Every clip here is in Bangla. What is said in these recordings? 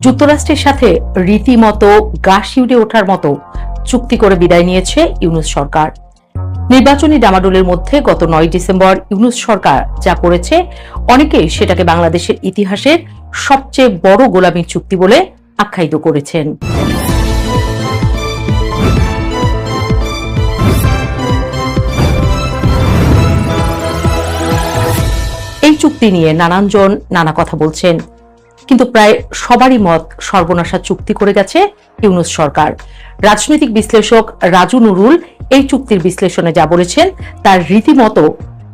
যুক্তরাষ্ট্রের সাথে রীতিমতো গা শিউরে ওঠার মতো চুক্তি করে বিদায় নিয়েছে ইউনূস সরকার। নির্বাচনী ডামাডোলের মধ্যে গত 9 ডিসেম্বর ইউনূস সরকার যা করেছে, অনেকেই সেটাকে বাংলাদেশের ইতিহাসের সবচেয়ে বড় গোলামীর চুক্তি বলে আখ্যায়িত করেছেন। এই চুক্তি নিয়ে নানানজন নানা কথা বলছেন, কিন্তু প্রায় সবারই মত সর্বনাশা চুক্তি করে গেছে ইউনূস সরকার। রাজনৈতিক বিশ্লেষক রাজু নুরুল এই চুক্তির বিশ্লেষণে যা বলেছেন তার রীতিমতো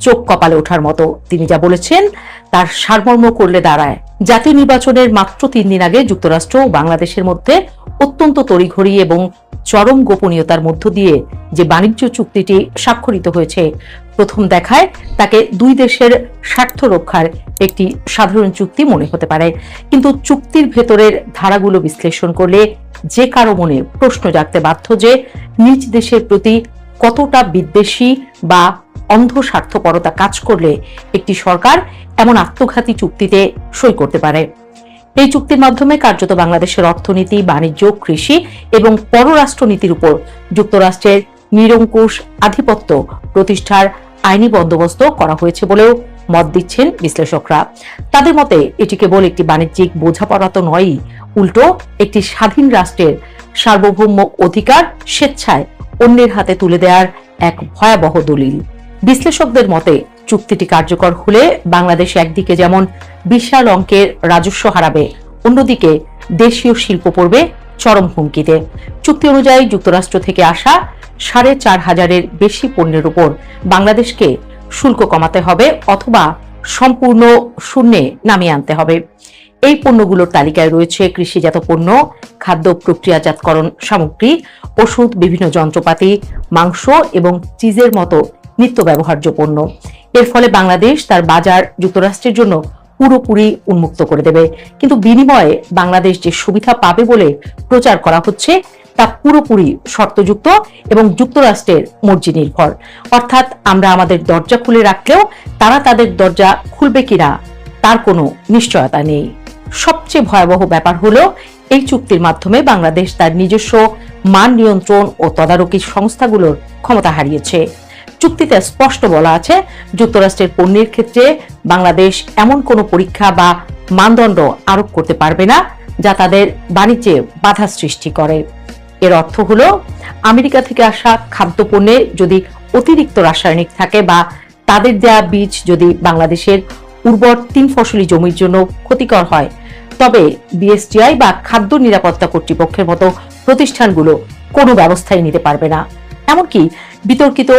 চোখ কপালে ওঠার মতো। তিনি যা বলেছেন তার সারমর্ম করলে দাঁড়ায়, জাতীয় নির্বাচনের মাত্র 3 দিন আগে যুক্তরাষ্ট্র ও বাংলাদেশের মধ্যে অত্যন্ত তড়িঘড়ি এবং চরম গোপনীয়তার মধ্য দিয়ে যে বাণিজ্য চুক্তিটি স্বাক্ষরিত হয়েছে, প্রথম দেখায় তাকে দুই দেশের স্বার্থ রক্ষার একটি সাধারণ চুক্তি মনে হতে পারে। কিন্তু চুক্তির ভেতরের ধারাগুলো বিশ্লেষণ করলে যে কারো মনে প্রশ্ন জাগতে বাধ্য যে নিজ দেশের প্রতি কতটা বিদ্বেষী বা অন্ধ স্বার্থপরতা কাজ করলে একটি সরকার এমন আত্মঘাতী চুক্তিতে সই করতে পারে। এই চুক্তির মাধ্যমে কার্যত বাংলাদেশের অর্থনীতি, বাণিজ্য, কৃষি এবং পররাষ্ট্রনীতির উপর যুক্তরাষ্ট্রের নিরঙ্কুশ আধিপত্য প্রতিষ্ঠার আইনি বন্দোবস্ত করা হয়েছে বলেও মত দিচ্ছেন বিশ্লেষকরা। তাদের মতে এটি কেবল একটি বাণিজ্যিক বোঝাপড়া তো নয়ই, উল্টো একটি স্বাধীন রাষ্ট্রের সার্বভৌম অধিকার স্বেচ্ছায় অন্যের হাতে তুলে দেওয়ার এক ভয়াবহ দলিল। বিশ্লেষকদের মতে চুক্তিটি কার্যকর হলে বাংলাদেশ একদিকে যেমন বিশাল অঙ্কের রাজস্ব হারাবে, অন্যদিকে দেশীয় শিল্প পড়বে চরম হুমকিতে। চুক্তি অনুযায়ী যুক্তরাষ্ট্র থেকে আসা 4,500-এর বেশি পণ্যের উপর বাংলাদেশকে শুল্ক কমাতে হবে অথবা সম্পূর্ণ শূন্যে নামিয়ে আনতে হবে। এই পণ্যগুলোর তালিকায় রয়েছে কৃষিজাত পণ্য, খাদ্য প্রক্রিয়াজাতকরণ সামগ্রী, ওষুধ, বিভিন্ন যন্ত্রপাতি, মাংস এবং চিজের মতো নিত্য ব্যবহার্য পণ্য। এর ফলে বাংলাদেশ তার বাজার যুক্তরাষ্ট্রের জন্য পুরোপুরি উন্মুক্ত করে দেবে, কিন্তু বিনিময়ে বাংলাদেশ যে সুবিধা পাবে বলে প্রচার করা হচ্ছে তা পুরোপুরি শর্তযুক্ত এবং যুক্তরাষ্ট্রের মর্জি নির্ভর। অর্থাৎ আমরা আমাদের দরজা খুলে রাখলেও তারা তাদের দরজা খুলবে কিনা তার কোনো নিশ্চয়তা নেই। সবচেয়ে ভয়াবহ ব্যাপার হলো এই চুক্তির মাধ্যমে বাংলাদেশ তার নিজস্ব মান নিয়ন্ত্রণ ও তদারকি সংস্থাগুলোর ক্ষমতা হারিয়েছে। চুক্তিতে স্পষ্ট বলা আছে, যুক্তরাষ্ট্রের পণ্যের ক্ষেত্রে বাংলাদেশ এমন কোনো পরীক্ষা বা মানদণ্ড আরোপ করতে পারবে না যা তাদের বাণিজ্যে বাধা সৃষ্টি করে। এর অর্থ হলো আমেরিকা থেকে আসা খাদ্যপণ্যে যদি অতিরিক্ত রাসায়নিক থাকে বা তাদের দেয়া বীজ যদি বাংলাদেশের উর্বর 3 ফসলি জমির জন্য ক্ষতিকর হয়, তবে বিএসটিআই বা খাদ্য নিরাপত্তা কর্তৃপক্ষের মতো প্রতিষ্ঠানগুলো কোনো ব্যবস্থাই নিতে পারবে না। এমনকি বিতর্কিত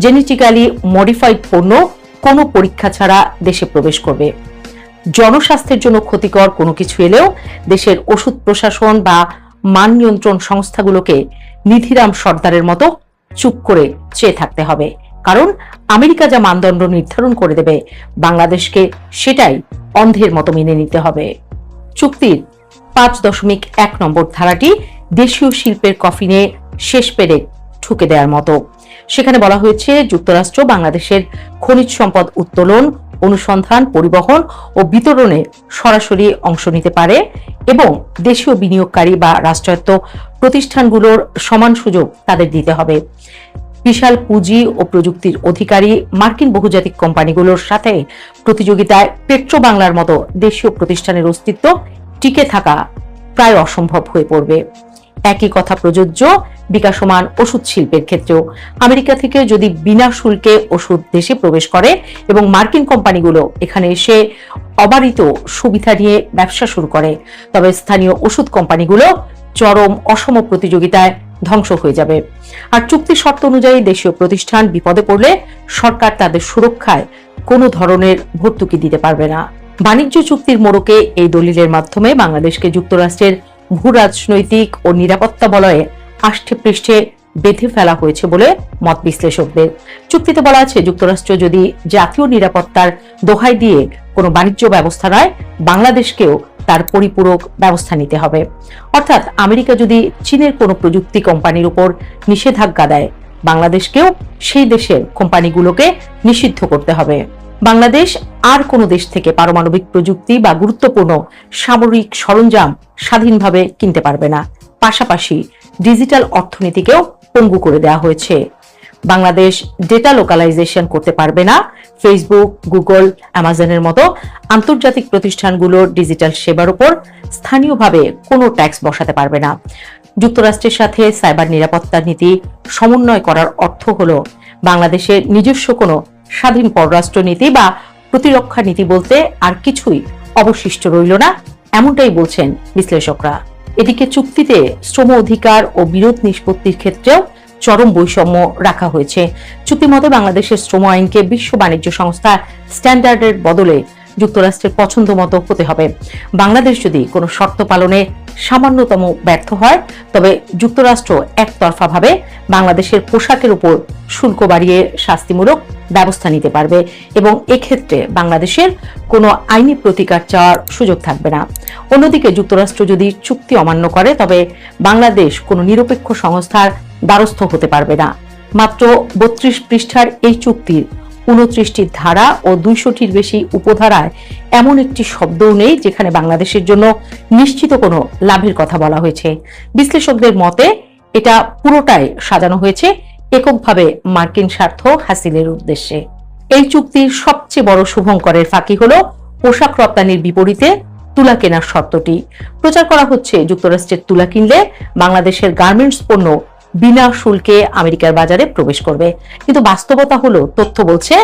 জেনেটিক্যালি মডিফাইড পণ্য কোনো পরীক্ষা ছাড়া দেশে প্রবেশ করবে। জনস্বাস্থ্যের জন্য ক্ষতিকর কোনো কিছু এলেও দেশের ওষুধ প্রশাসন বা মান নিয়ন্ত্রণ সংস্থাগুলোকে নিধিরাম সর্দারের মতো চুপ করে চেয়ে থাকতে হবে, কারণ আমেরিকা যা মানদণ্ড নির্ধারণ করে দেবে বাংলাদেশকে সেটাই অন্ধের মতো মেনে নিতে হবে। চুক্তির 5.1 নম্বর ধারাটি দেশীয় শিল্পের কফিনে শেষ পেরেক ঠুকে দেওয়ার মতো। সেখানে বলা হয়েছে, যুক্তরাষ্ট্র বাংলাদেশের খনিজ সম্পদ উত্তোলন, অনুসন্ধান, পরিবহন ও বিতরণে সরাসরি অংশ নিতে পারে এবং দেশীয় বিনিয়োগকারী বা রাষ্ট্রায়ত্ত প্রতিষ্ঠানগুলোর সমান সুযোগ তাদের দিতে হবে। বিশাল পুঁজি ও প্রযুক্তির অধিকারী মার্কিন বহুজাতিক কোম্পানিগুলোর সাথে প্রতিযোগিতায় পেট্রো বাংলার মতো দেশীয় প্রতিষ্ঠানের অস্তিত্ব টিকে থাকা প্রায় অসম্ভব হয়ে পড়বে। একই কথা প্রযোজ্য বিকাশমান ওষুধ শিল্পের ক্ষেত্রেও। আমেরিকা থেকে যদি বিনা শুল্কে ওষুধ দেশে প্রবেশ করে এবং মার্কিন কোম্পানিগুলো এখানে এসে অবারিত সুবিধা নিয়ে ব্যবসা শুরু করে, তবে স্থানীয় ওষুধ কোম্পানিগুলো চরম অসম প্রতিযোগিতায় ধ্বংস হয়ে যাবে। আর চুক্তির শর্ত অনুযায়ী দেশীয় প্রতিষ্ঠান বিপদে পড়লে সরকার তাদের সুরক্ষায় কোনো ধরনের ভর্তুকি দিতে পারবে না। বাণিজ্য চুক্তির মোড়কে এই দলিলের মাধ্যমে বাংলাদেশকে যুক্তরাষ্ট্রের ভূ রাজনৈতিক ও নিরাপত্তা বলয়ে আষ্টে পৃষ্ঠে বেঁধে ফেলা হয়েছে বলে মত বিশ্লেষকদের। চুক্তিতে বলা আছে, যুক্তরাষ্ট্র যদি জাতীয় নিরাপত্তার দোহাই দিয়ে কোনো বাণিজ্য ব্যবস্থা নেয়, বাংলাদেশকেও তার পরিপূরক ব্যবস্থা নিতে হবে। অর্থাৎ আমেরিকা যদি চীনের কোনো প্রযুক্তি কোম্পানির উপর নিষেধাজ্ঞা দেয়, বাংলাদেশকেও সেই দেশের কোম্পানিগুলোকে নিষিদ্ধ করতে হবে। বাংলাদেশ আর কোনো দেশ থেকে পারমাণবিক প্রযুক্তি বা গুরুত্বপূর্ণ সামরিক সরঞ্জাম স্বাধীনভাবে কিনতে পারবে না। পাশাপাশি ডিজিটাল অর্থনীতিকেও পঙ্গু করে দেওয়া হয়েছে। বাংলাদেশ ডেটা লোকালাইজেশন করতে পারবে না। ফেসবুক, গুগল, অ্যামাজনের মতো আন্তর্জাতিক প্রতিষ্ঠানগুলোর ডিজিটাল সেবার উপর স্থানীয়ভাবে কোনো ট্যাক্স বসাতে পারবে না। যুক্তরাষ্ট্রের সাথে সাইবার নিরাপত্তা নীতি সমন্বয় করার অর্থ হলো বাংলাদেশের নিজস্ব কোনো স্বাধীন পররাষ্ট্র নীতি বা প্রতিরক্ষা নীতি বলতে আর কিছুই অবশিষ্ট রইল না, এমনটাই বলছেন বিশ্লেষকরা। এদিকে চুক্তিতে শ্রম অধিকার ও বিরোধ নিষ্পত্তির ক্ষেত্রেও চরম বৈষম্য রাখা হয়েছে। চুক্তি মতে বাংলাদেশের শ্রম আইনকে বিশ্ব বাণিজ্য সংস্থা স্ট্যান্ডার্ডের বদলে যুক্তরাষ্ট্রের পছন্দ মতো হতে হবে। বাংলাদেশ যদি কোনো শর্ত পালনে সামান্যতম ব্যর্থ হয়, তবে যুক্তরাষ্ট্র একতরফাভাবে বাংলাদেশের পোশাকের উপর শুল্ক বাড়িয়ে শাস্তিমূলক ব্যবস্থা নিতে পারবে এবং এক্ষেত্রে বাংলাদেশের কোনো আইনি প্রতিকার চাওয়ার সুযোগ থাকবে না। অন্যদিকে যুক্তরাষ্ট্র যদি চুক্তি অমান্য করে, তবে বাংলাদেশ কোনো নিরপেক্ষ সংস্থার দ্বারস্থ হতে পারবে না। মাত্র 32 পৃষ্ঠার এই চুক্তির 29টি ধারা ও 200টির বেশি উপধারায় এমন একটি শব্দও নেই যেখানে বাংলাদেশের জন্য নিশ্চিত কোনো লাভের কথা বলা হয়েছে। বিশ্লেষকদের মতে এটা পুরোটাই সাজানো হয়েছে এককভাবে মার্কিন স্বার্থ হাসিলের উদ্দেশ্যে। এই চুক্তির সবচেয়ে বড় শুভঙ্করের ফাঁকি হলো পোশাক রপ্তানির বিপরীতে তুলা কেনার শর্তটি। প্রচার করা হচ্ছে যুক্তরাষ্ট্রের তুলা কিনলে বাংলাদেশের গার্মেন্টস পণ্য বিনা শুল্কে আমেরিকার বাজারে প্রবেশ করবে, কিন্তু বাস্তবতা হলো তথ্য বলছে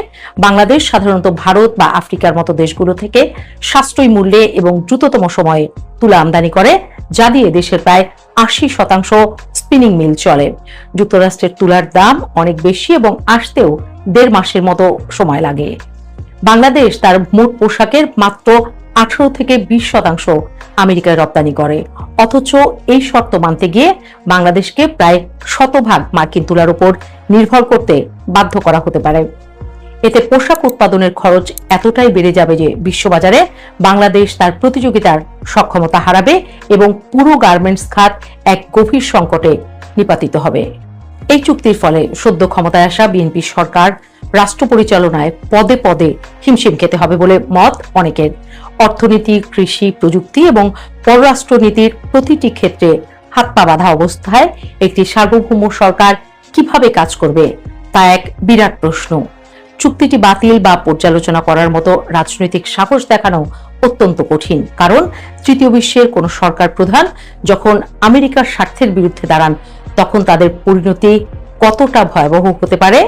বাংলাদেশ সাধারণত ভারত বা আফ্রিকার মতো দেশগুলো থেকে সাশ্রয়ী মূল্যে এবং দ্রুততম সময়ে তুলা আমদানি করে, যা দিয়ে দেশের প্রায় 80% স্পিনিং মিল চলে। যুক্তরাষ্ট্রের তুলার দাম অনেক বেশি এবং আসতেও 1.5 মাসের মতো সময় লাগে। বাংলাদেশ তার মোট পোশাকের মাত্র 18 থেকে 20% আমেরিকায় রপ্তানি করে, অথচ এই শর্ত মানতে গিয়ে বাংলাদেশকে প্রায় 100% মার্কিন তুলার উপর নির্ভর করতে বাধ্য করা হতে পারে। এতে পোশাক উৎপাদনের খরচ এতটাই বেড়ে যাবে যে বিশ্ববাজারে বাংলাদেশ তার প্রতিযোগিতার সক্ষমতা হারাবে এবং পুরো গার্মেন্টস খাত এক গভীর সংকটে নিপাতিত হবে। এই চুক্তির ফলে সদ্য ক্ষমতায় আসা বিএনপি সরকার রাষ্ট্র পরিচালনায় পদে পদে হিমশিম খেতে হবে বলে মত অনেকের। অর্থনীতি, কৃষি, প্রযুক্তি এবং পররাষ্ট্রনীতির প্রতিটি ক্ষেত্রে হাত পা বাঁধা অবস্থায় একটি সার্বভৌম সরকার কিভাবে কাজ করবে তা এক বিরাট প্রশ্ন। চুক্তিটি বাতিল বা পর্যালোচনা করার মতো রাজনৈতিক সাহস দেখানো অত্যন্ত কঠিন, কারণ তৃতীয় বিশ্বের কোন সরকার প্রধান যখন আমেরিকার স্বার্থের বিরুদ্ধে দাঁড়ান, তখন তাদের পরিণতি কতটা ভয়াবহ হতে পারে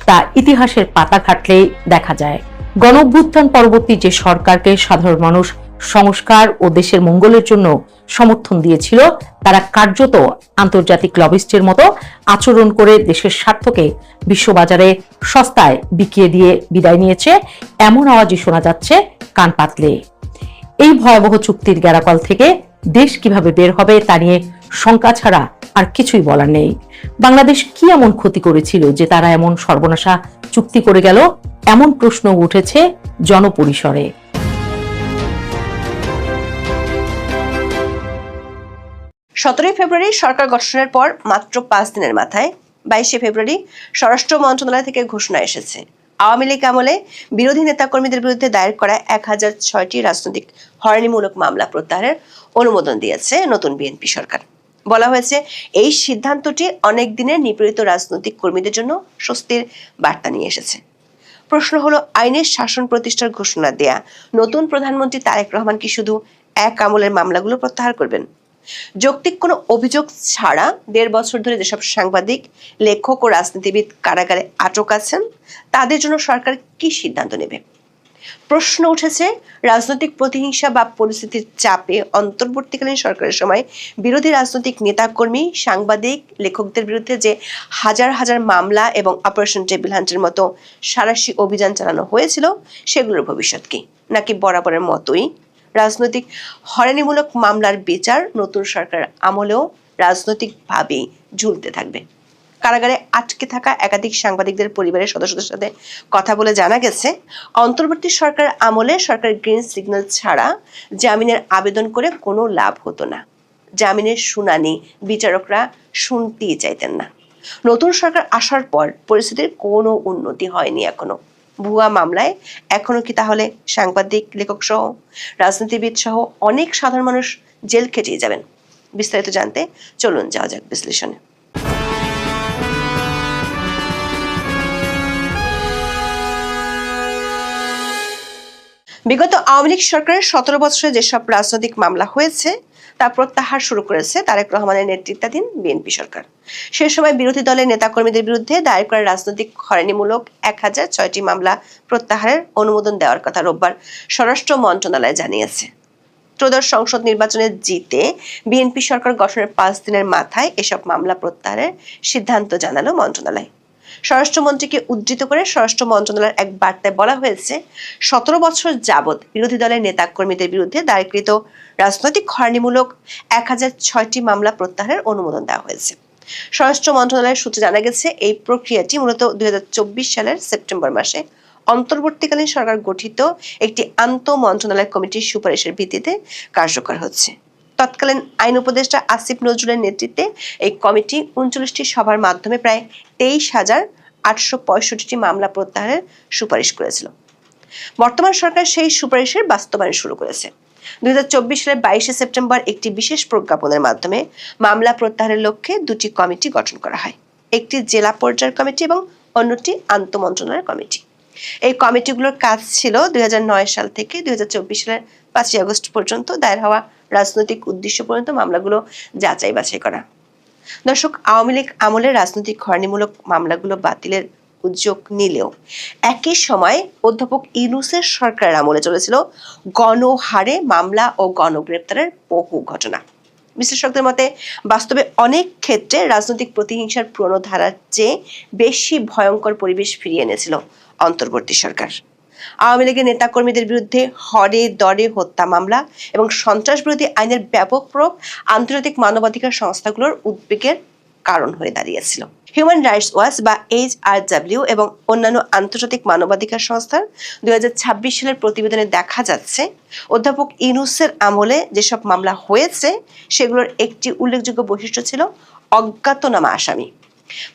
তা ইতিহাসের পাতা ঘাটলেই দেখা যায়। গণঅভ্যুত্থান পরবর্তী যে সরকারকে সাধারণ মানুষ সংস্কার ও দেশের মঙ্গলের জন্য সমর্থন দিয়েছিল, তারা কার্যত আন্তর্জাতিক লবিস্টের মতো আচরণ করে দেশের স্বার্থকে বিশ্ববাজারে সস্তায় বিকিয়ে দিয়ে বিদায় নিয়েছে, এমন আওয়াজই শোনা যাচ্ছে কান পাতলে। এই ভয়াবহ চুক্তির গ্যারাকল থেকে দেশ কিভাবে বের হবে তা নিয়ে শঙ্কা ছাড়া আর কিছুই বলার নেই। বাংলাদেশ কি এমন ক্ষতি করেছিল যে তারা এমন সর্বনাশা চুক্তি করে গেল, এমন প্রশ্ন উঠেছে জনপরিসরে। 17 ফেব্রুয়ারি সরকার গঠনের পর মাত্র 5 দিনের মাথায় 22 ফেব্রুয়ারি স্বরাষ্ট্র মন্ত্রণালয় থেকে ঘোষণা এসেছে, আওয়ামী লীগ আমলে বিরোধী নেতাকর্মীদের বিরুদ্ধে দায়ের করা 1006টি রাজনৈতিক হয়রানিমূলক মামলা প্রত্যাহারের অনুমোদন দিয়েছে নতুন বিএনপি সরকার। বলা হয়েছে, এই সিদ্ধান্তটি অনেক দিনের নিপীড়িত রাজনৈতিক কর্মীদের জন্য স্বস্তির বার্তা নিয়ে এসেছে। প্রশ্ন হলো, আইনের শাসন প্রতিষ্ঠার ঘোষণা দেয়া নতুন প্রধানমন্ত্রী তারেক রহমান কি শুধু এক আমলের মামলাগুলো প্রত্যাহার করবেন? যৌক্তিক কোনো অভিযোগ ছাড়া 1.5 বছর ধরে যেসব সাংবাদিক, লেখক ও রাজনীতিবিদ কারাগারে আটক আছেন, তাদের জন্য সরকার কি সিদ্ধান্ত নেবে? প্রশ্ন উঠেছে, রাজনৈতিক প্রতিহিংসা বা পরিস্থিতির চাপে অন্তর্বর্তীকালীন সরকারের সময় বিরোধী রাজনৈতিক নেতাকর্মী, সাংবাদিক, লেখকদের বিরুদ্ধে যে হাজার হাজার মামলা এবং অপারেশন টেবিল হান্টের মতো সাঁড়াশি অভিযান চালানো হয়েছিল, সেগুলোর ভবিষ্যৎ কি? নাকি বরাবরের মতোই রাজনৈতিক হয়রানিমূলক মামলার বিচার নতুন সরকার আমলেও রাজনৈতিকভাবেই ঝুলতে থাকবে? কারাগারে আটকে থাকা একাধিক সাংবাদিকদের পরিবারের সদস্যদের সাথে কথা বলে জানা গেছে, অন্তর্বর্তী সরকার আমলে সরকার গ্রিন সিগন্যাল ছাড়া জামিনের আবেদন করে কোনো লাভ হতো না। জামিনের শুনানি বিচারকরা শুনতেই চাইতেন না। নতুন সরকার আসার পর পরিস্থিতির কোনো উন্নতি হয়নি এখনো। ভুয়া মামলায় এখনো কি তাহলে সাংবাদিক, লেখক সহ, রাজনীতিবিদ সহ অনেক সাধারণ মানুষ জেল খেটিয়ে যাবেন? বিস্তারিত জানতে চলুন যাওয়া যাক বিশ্লেষণে। বিগত আওয়ামী লীগ সরকারের 17 বছরে যেসব রাজনৈতিক মামলা হয়েছে তা প্রত্যাহার শুরু করেছে তারেক রহমানের নেতৃত্বাধীন বিএনপি সরকার। সে সময় বিরোধী দলের নেতাকর্মীদের বিরুদ্ধে দায়ের করা রাজনৈতিক হয়রানিমূলক 1006টি মামলা প্রত্যাহারের অনুমোদন দেওয়ার কথা রোববার স্বরাষ্ট্র মন্ত্রণালয় জানিয়েছে। ত্রয়োদশ সংসদ নির্বাচনে জিতে বিএনপি সরকার গঠনের 5 দিনের মাথায় এসব মামলা প্রত্যাহারের সিদ্ধান্ত জানালো মন্ত্রণালয়। স্বরাষ্ট্রমন্ত্রীকে উদ্ধৃত করে স্বরাষ্ট্র মন্ত্রণালয়ের এক বার্তায় বলা হয়েছে, 17 বছর যাবৎ বিরোধী দলের নেতা কর্মীদের বিরুদ্ধে দায়েরকৃত রাজনৈতিক হয়রানিমূলক 1006টি মামলা প্রত্যাহারের অনুমোদন দেওয়া হয়েছে। স্বরাষ্ট্র মন্ত্রণালয়ের সূত্রে জানা গেছে, এই প্রক্রিয়াটি মূলত 2024 সালের সেপ্টেম্বর মাসে অন্তর্বর্তীকালীন সরকার গঠিত একটি আন্তঃ মন্ত্রণালয় কমিটির সুপারিশের ভিত্তিতে কার্যকর হচ্ছে। তৎকালীন আইন উপদেষ্টা আসিফ নজরুলের নেতৃত্বে এই কমিটি 39টি সভার মাধ্যমে প্রায় 23,865টি মামলা প্রত্যাহারের সুপারিশ করেছিল। বর্তমান সরকার সেই সুপারিশের বাস্তবায়ন শুরু করেছে। 2024 সালের 22শে সেপ্টেম্বর একটি বিশেষ প্রজ্ঞাপনের মাধ্যমে মামলা প্রত্যাহারের লক্ষ্যে 2টি কমিটি গঠন করা হয়, একটি জেলা পর্যায়ের কমিটি এবং অন্যটি আন্তঃ মন্ত্রণালয় কমিটি। এই কমিটিগুলোর কাজ ছিল 2009 সাল থেকে 2024 সালের 5ই আগস্ট পর্যন্ত দায়ের হওয়া রাজনৈতিক উদ্দেশ্য পর্যন্ত মামলাগুলো যাচাই বাছাই করা। দর্শক, আওয়ামী লীগ আমলের রাজনৈতিক হয়রানিমূলক মামলাগুলো বাতিলের উদ্যোগ নিলেও একই সময় অধ্যাপক ইউনূসের সরকারের আমলে চলেছিল গণহারে মামলা ও গণগ্রেপ্তারের বহু ঘটনা। বিশ্লেষকদের মতে বাস্তবে অনেক ক্ষেত্রে রাজনৈতিক প্রতিহিংসার পুরনো ধারার চেয়ে বেশি ভয়ঙ্কর পরিবেশ ফিরিয়ে এনেছিল অন্তর্বর্তী সরকার। আওয়ামী লীগের নেতাকর্মীদের বিরুদ্ধে হরে দরে হত্যা মামলা এবং সন্ত্রাস বিরোধী আইনের ব্যাপক প্রয়োগ আন্তর্জাতিক মানবাধিকার সংস্থাগুলোর উদ্বেগের কারণ হয়ে দাঁড়িয়েছিল। হিউম্যান রাইটস ওয়াচ বা HRW এবং অন্যান্য আন্তর্জাতিক মানবাধিকার সংস্থার 2026 সালের প্রতিবেদনে দেখা যাচ্ছে, অধ্যাপক ইউনূসের আমলে যেসব মামলা হয়েছে সেগুলোর একটি উল্লেখযোগ্য বৈশিষ্ট্য ছিল অজ্ঞাতনামা আসামি।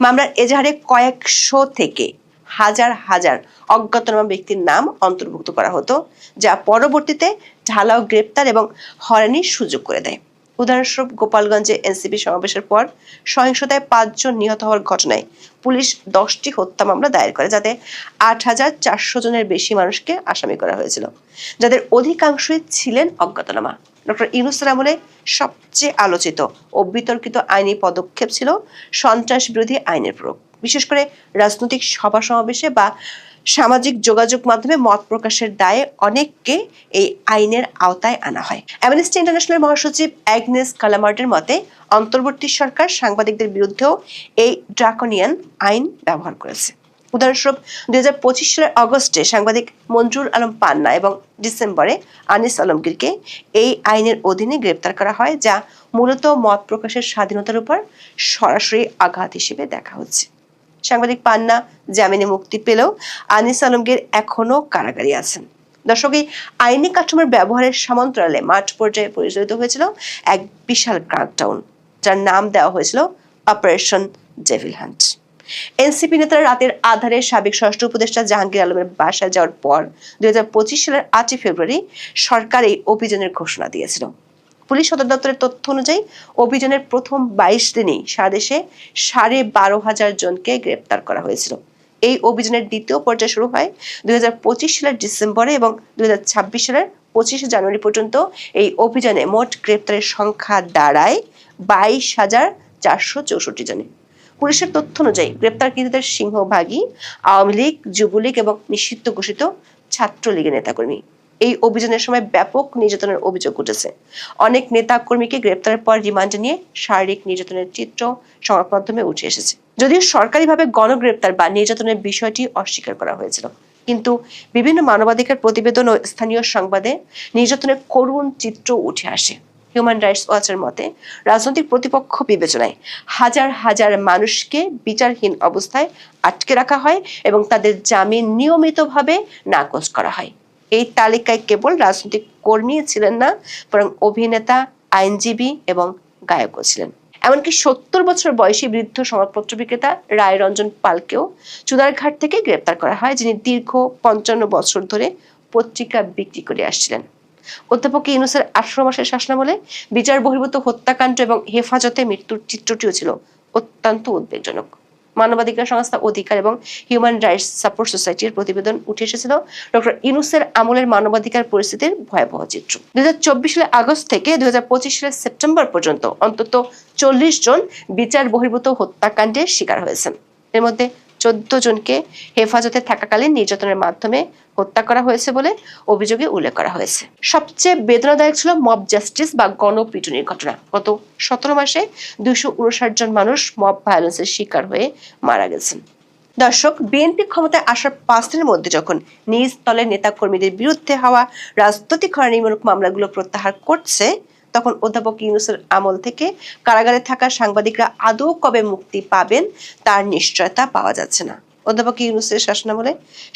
মামলার এজাহারে কয়েকশো থেকে হাজার হাজার অজ্ঞাতনামা ব্যক্তির নাম অন্তর্ভুক্ত করা হতো, যা পরবর্তীতে ঢালাও গ্রেপ্তার এবং হয়রানির সুযোগ করে দেয়। উদাহরণস্বরূপ, গোপালগঞ্জে এনসিপি সমাবেশের পর সহিংসতায় 5 জন নিহত হওয়ার ঘটনায় পুলিশ 10টি হত্যা মামলা দায়ের করে, যাতে 8,400 জনের বেশি মানুষকে আসামি করা হয়েছিল, যাদের অধিকাংশই ছিলেন অজ্ঞাতনামা। ডক্টর ইউনূসের আমলে সবচেয়ে আলোচিত ও বিতর্কিত আইনি পদক্ষেপ ছিল সন্ত্রাস বিরোধী আইনের প্রয়োগ। বিশেষ করে রাজনৈতিক সভা সমাবেশে বা সামাজিক যোগাযোগ মাধ্যমে মত প্রকাশের দায়ে অনেককে এই আইনের আওতায় আনা হয়। অ্যামনেস্টি ইন্টারন্যাশনাল মহাসচিব অ্যাগনেস কালামার্টের মতে, অন্তর্বর্তী সরকার সাংবাদিকদের বিরুদ্ধেও এই ড্রাকোনিয়ান আইন ব্যবহার করেছে। উদাহরণস্বরূপ, 2025 সালের অগস্টে সাংবাদিক মঞ্জুর আলম পান্না এবং ডিসেম্বরে আনিস আলমগীরকে এই আইনের অধীনে গ্রেপ্তার করা হয়, যা মূলত মত প্রকাশের স্বাধীনতার উপর সরাসরি আঘাত হিসেবে দেখা হচ্ছে। সাংবাদিক পান্না জামিনে মুক্তি পেলেও আনিস আলমগীর এখনো কারাগারে আছেন। দর্শক, এই আইনি কাঠামোর ব্যবহারের সমান্তরালে মাঠ পর্যায়ে পরিচালিত হয়েছিল এক বিশাল ক্র্যাকডাউন, যার নাম দেওয়া হয়েছিল অপারেশন ডেভিল হান্ট। এনসিপি নেতারা রাতের আধারে সাবেক স্বরাষ্ট্র উপদেষ্টা জাহাঙ্গীর আলমের বাসায় যাওয়ার পর 2025 সালের 8 ফেব্রুয়ারি সরকার এই অভিযানের ঘোষণা দিয়েছিল। পুলিশ সদর দপ্তরের তথ্য অনুযায়ী অভিযানের প্রথম 22 দিনেই সারা দেশে 12,500 জনকে গ্রেপ্তার করা হয়েছিল। এই অভিযানের দ্বিতীয় পর্যায় শুরু হয় 2025 সালের ডিসেম্বরে এবং 2026 সালের 25 জানুয়ারি পর্যন্ত এই অভিযানে মোট গ্রেপ্তারের সংখ্যা দাঁড়ায় 22,464 জনে। পুলিশের তথ্য অনুযায়ী গ্রেপ্তারকৃতদের সিংহভাগই আওয়ামী লীগ, যুবলীগ এবং নিষিদ্ধ ঘোষিত ছাত্রলীগের নেতাকর্মী। এই অভিযানের সময় ব্যাপক নির্যাতনের অভিযোগ উঠেছে। অনেক নেতা কর্মীকে গ্রেপ্তারের পর রিমান্ডে নিয়ে শারীরিক নির্যাতনের চিত্র সংবাদ মাধ্যমে উঠে এসেছে। যদিও সরকারিভাবে গণগ্রেপ্তার বা নির্যাতনের বিষয়টি অস্বীকার করা হয়েছিল, কিন্তু বিভিন্ন মানবাধিকার প্রতিবেদন ও স্থানীয় সংবাদে নির্যাতনের করুণ চিত্র উঠে আসে। হিউম্যান রাইটস ওয়াচের মতে, রাজনৈতিক প্রতিপক্ষ বিবেচনায় হাজার হাজার মানুষকে বিচারহীন অবস্থায় আটকে রাখা হয় এবং তাদের জামিন নিয়মিতভাবে নাকচ করা হয়। এই তালিকায় কেবল রাজনৈতিক কর্মী ছিলেন না, বরং অভিনেতা, আইনজীবী এবং গায়কও ছিলেন। এমনকি 70 বছর বয়সী বৃদ্ধ সংবাদপত্র বিক্রেতা রায়রঞ্জন পালকেও চুনারঘাট থেকে গ্রেপ্তার করা হয়, যিনি দীর্ঘ 55 বছর ধরে পত্রিকা বিক্রি করে আসছিলেন। অধ্যাপক ইউনূসের 18 মাসের শাসনামলে বিচার বহির্ভূত হত্যাকাণ্ড এবং হেফাজতে মৃত্যুর চিত্রটিও ছিল অত্যন্ত উদ্বেগজনক। মানবাধিকার সংস্থা অধিকার এবং হিউম্যান রাইটস সাপোর্ট সোসাইটির প্রতিবেদন উঠে এসেছিল ডক্টর ইউনূসের আমলের মানবাধিকার পরিস্থিতির ভয়াবহ চিত্র। 2024 সালের আগস্ট থেকে 2025 সালের সেপ্টেম্বর পর্যন্ত অন্তত 40 জন বিচার বহির্ভূত হত্যাকাণ্ডের শিকার হয়েছেন। এর মধ্যে 14 জনকে হেফাজতে থাকাকালীন নির্যাতনের মাধ্যমে হত্যা করা হয়েছে বলে অভিযোগে উল্লেখ করা হয়েছে। সবচেয়ে বেদনাদায়ক ছিল মব জাস্টিস বা গণপিটুনির ঘটনা। গত 17 মাসে 259 জন মানুষ মব ভায়োলেন্সের শিকার হয়ে মারা গেছেন। দর্শক, বিএনপি ক্ষমতায় আসার 5 দিনের মধ্যে যখন নিজ দলের নেতা কর্মীদের বিরুদ্ধে হওয়া রাজনৈতিক হয়রানিমূলক মামলাগুলো প্রত্যাহার করছে, তখন অধ্যাপক ইউনূসের আমল থেকে কারাগারে থাকা সাংবাদিকরা আদৌ কবে মুক্তি পাবেন তার নিশ্চয়তা পাওয়া যাচ্ছে না। অধ্যাপক ইউনূসের শাসনামলে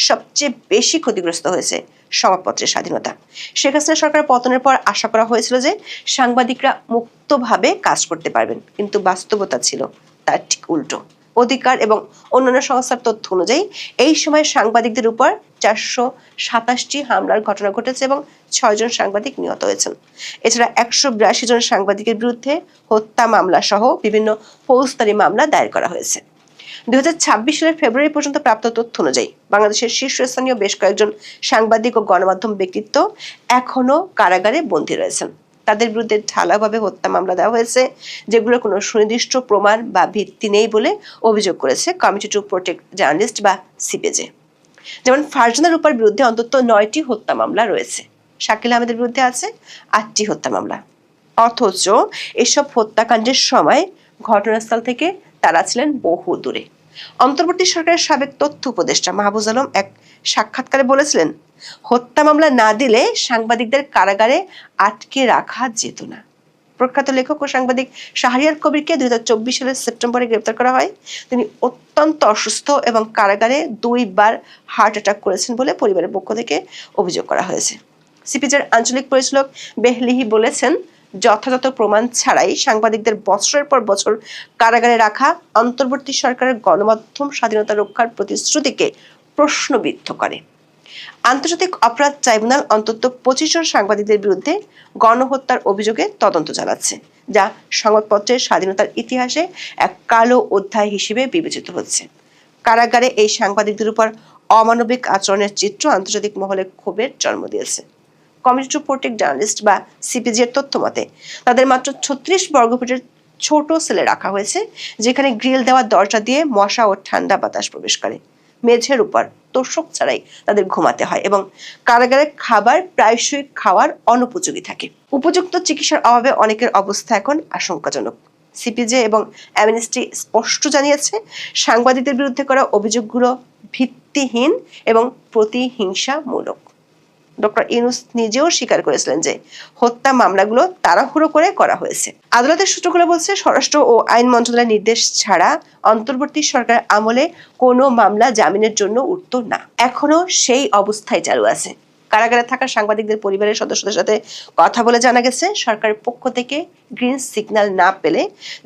সবচেয়ে বেশি ক্ষতিগ্রস্ত হয়েছে সংবাদপত্রের স্বাধীনতা। শেখ হাসিনা সরকারের পতনের পর আশা করা হয়েছিল যে সাংবাদিকরা মুক্তভাবে কাজ করতে পারবেন, কিন্তু বাস্তবতা ছিল তার ঠিক উল্টো। অধিকার এবং অন্যান্য সংস্থার তথ্য অনুযায়ী এই সময় সাংবাদিকদের উপর 427টি হামলার ঘটনা ঘটেছে এবং 6 জন সাংবাদিক নিহত হয়েছেন। এছাড়া 182 জন সাংবাদিকের বিরুদ্ধে হত্যা মামলা সহ বিভিন্ন ফৌজদারি মামলা দায়ের করা হয়েছে। 2026 সালের ফেব্রুয়ারি পর্যন্ত প্রাপ্ত তথ্য অনুযায়ী বাংলাদেশের শীর্ষস্থানীয় বেশ কয়েকজন সাংবাদিক ও গণমাধ্যম ব্যক্তিত্ব এখনো কারাগারে বন্দী রয়েছেন। তাদের বিরুদ্ধে ঢালাওভাবে হত্যা মামলা দেওয়া হয়েছে, যেগুলোর কোনো সুনির্দিষ্ট প্রমাণ বা ভিত্তি নেই বলে অভিযোগ করেছে কমিটি টু প্রোটেক্ট জার্নালিস্ট বা সিপিজে। যেমন ফারজানা রূপার বিরুদ্ধে অন্তত 9টি হত্যা মামলা রয়েছে। শাকিল আহমেদের বিরুদ্ধে আছে 8টি হত্যা মামলা। অথচ এসব হত্যাকাণ্ডের সময় ঘটনাস্থল থেকে তারা ছিলেন বহু দূরে। অন্তর্বর্তী সরকারের সাবেক তথ্য উপদেষ্টা মাহফুজ আলম এক সাক্ষাৎকারে বলেছিলেন, হত্যা মামলা না দিলে সাংবাদিকদের কারাগারে আটকে রাখা যেত না। প্রখ্যাত লেখক ও সাংবাদিক শাহরিয়ার কবিরকে 2024 সালের সেপ্টেম্বরে গ্রেপ্তার করা হয়। তিনি অত্যন্ত অসুস্থ এবং কারাগারে 2 বার হার্ট অ্যাটাক করেছেন বলে পরিবারের পক্ষ থেকে অভিযোগ করা হয়েছে। সিপিজের আঞ্চলিক পরিচালক বেহলিহি বলেছেন, যথাযথ প্রমাণ ছাড়াই সাংবাদিকদের বছরের পর বছর কারাগারে রাখা অন্তর্বর্তী সরকারের গণমাধ্যম স্বাধীনতা রক্ষার প্রতিশ্রুতিকে প্রশ্নবিদ্ধ করে। আন্তর্জাতিক অপরাধ ট্রাইব্যুনাল অন্তত 25 জন সাংবাদিকদের বিরুদ্ধে গণহত্যার অভিযোগে তদন্ত চালাচ্ছে, যা সংবাদপত্রের স্বাধীনতার ইতিহাসে এক কালো অধ্যায় হিসেবে বিবেচিত হচ্ছে। কারাগারে এই সাংবাদিকদের উপর অমানবিক আচরণের চিত্র আন্তর্জাতিক মহলে ক্ষোভের জন্ম দিয়েছে। কমিটি টু প্রোটেক্ট জার্নালিস্ট বা সিপিজির তথ্য মতে তাদের মাত্র 36 বর্গফুটের ছোট সেলে রাখা হয়েছে, যেখানে গ্রিল দেওয়া দরজা দিয়ে মশা ও ঠান্ডা বাতাস প্রবেশ করে। মেঝের উপর তোষক ছাড়াই তাদের ঘুমাতে হয় এবং কারাগারে খাবার প্রায়শই খাওয়ার অনুপযোগী থাকে। উপযুক্ত চিকিৎসার অভাবে অনেকের অবস্থা এখন আশঙ্কাজনক। সিপিজে এবং অ্যামনেস্টি স্পষ্ট জানিয়েছে, সাংবাদিকদের বিরুদ্ধে করা অভিযোগগুলো ভিত্তিহীন এবং প্রতিহিংসামূলক। ডক্টর ইউনূস নিজেও স্বীকার করেছিলেন যে হত্যা মামলাগুলো তাড়াহুড়ো করে করা হয়েছে। আদালতের সূত্রগুলো বলছে, স্বরাষ্ট্র ও আইন মন্ত্রণালয়ের নির্দেশ ছাড়া অন্তর্বর্তী সরকার আমলে কোনো মামলা জামিনের জন্য উঠত না। এখনো সেই অবস্থায় চালু আছে। কারাগারে থাকা সাংবাদিকদের পরিবারের সদস্যদের সাথে কথা বলে জানা গেছে, সরকারের পক্ষ থেকে গ্রিন সিগন্যাল না পেলে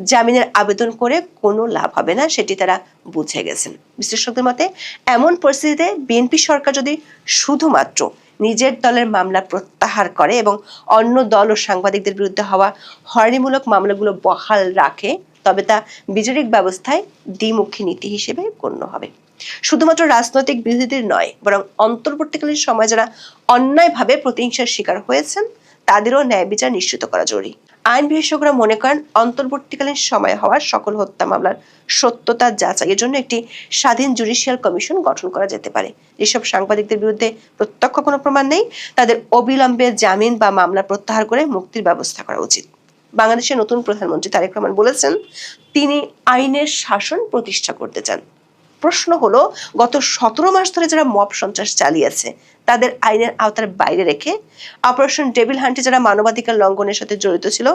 জামিনের আবেদন করে কোনো লাভ হবে না, সেটি তারা বুঝে গেছেন। বিশ্লেষকদের মতে এমন পরিস্থিতিতে বিএনপি সরকার যদি শুধুমাত্র নিজের দলের মামলা প্রত্যাহার করে এবং অন্য দল ও সাংবাদিকদের বিরুদ্ধে হওয়া হয়রানিমূলক মামলাগুলো বহাল রাখে, তবে তা বিচারিক ব্যবস্থায় দ্বিমুখী নীতি হিসেবে গণ্য হবে। শুধুমাত্র রাজনৈতিক বিরোধীদের নয়, বরং অন্তর্বর্তীকালীন সময় যারা অন্যায়ভাবে প্রতিহিংসার শিকার হয়েছেন তাদেরও ন্যায় বিচার নিশ্চিত করা জরুরি। আইন বিশেষজ্ঞরা মনে করেন, অন্তর্বর্তীকালীন সময়ে হওয়া সকল হত্যা মামলার সত্যতা যাচাইয়ের জন্য একটি স্বাধীন জুডিশিয়াল কমিশন গঠন করা যেতে পারে। যেসব সাংবাদিকদের বিরুদ্ধে প্রত্যক্ষ কোনো প্রমাণ নেই, তাদের অবিলম্বে জামিন বা মামলা প্রত্যাহার করে মুক্তির ব্যবস্থা করা উচিত। বাংলাদেশের নতুন প্রধানমন্ত্রী তারেক রহমান বলেছেন, তিনি আইনের শাসন প্রতিষ্ঠা করতে চান। প্রশ্ন হলো, গত 17 মাস ধরে যারা মব সন্ত্রাস চালিয়েছে তাদের আইনের আওতার বাইরে রেখে অপারেশন ডেভিল হান্টে যারা মানবাধিকার লঙ্ঘনের সাথে জড়িত ছিল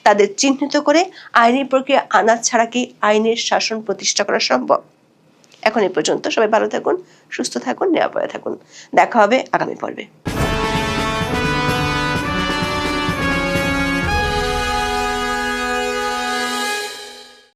তাদের চিহ্নিত করে আইনি প্রক্রিয়া আনা ছাড়া কি আইনের শাসন প্রতিষ্ঠা করা সম্ভব? এখন এই পর্যন্ত। সবাই ভালো থাকুন, সুস্থ থাকুন, নিরাপদে থাকুন। দেখা হবে আগামী পর্বে।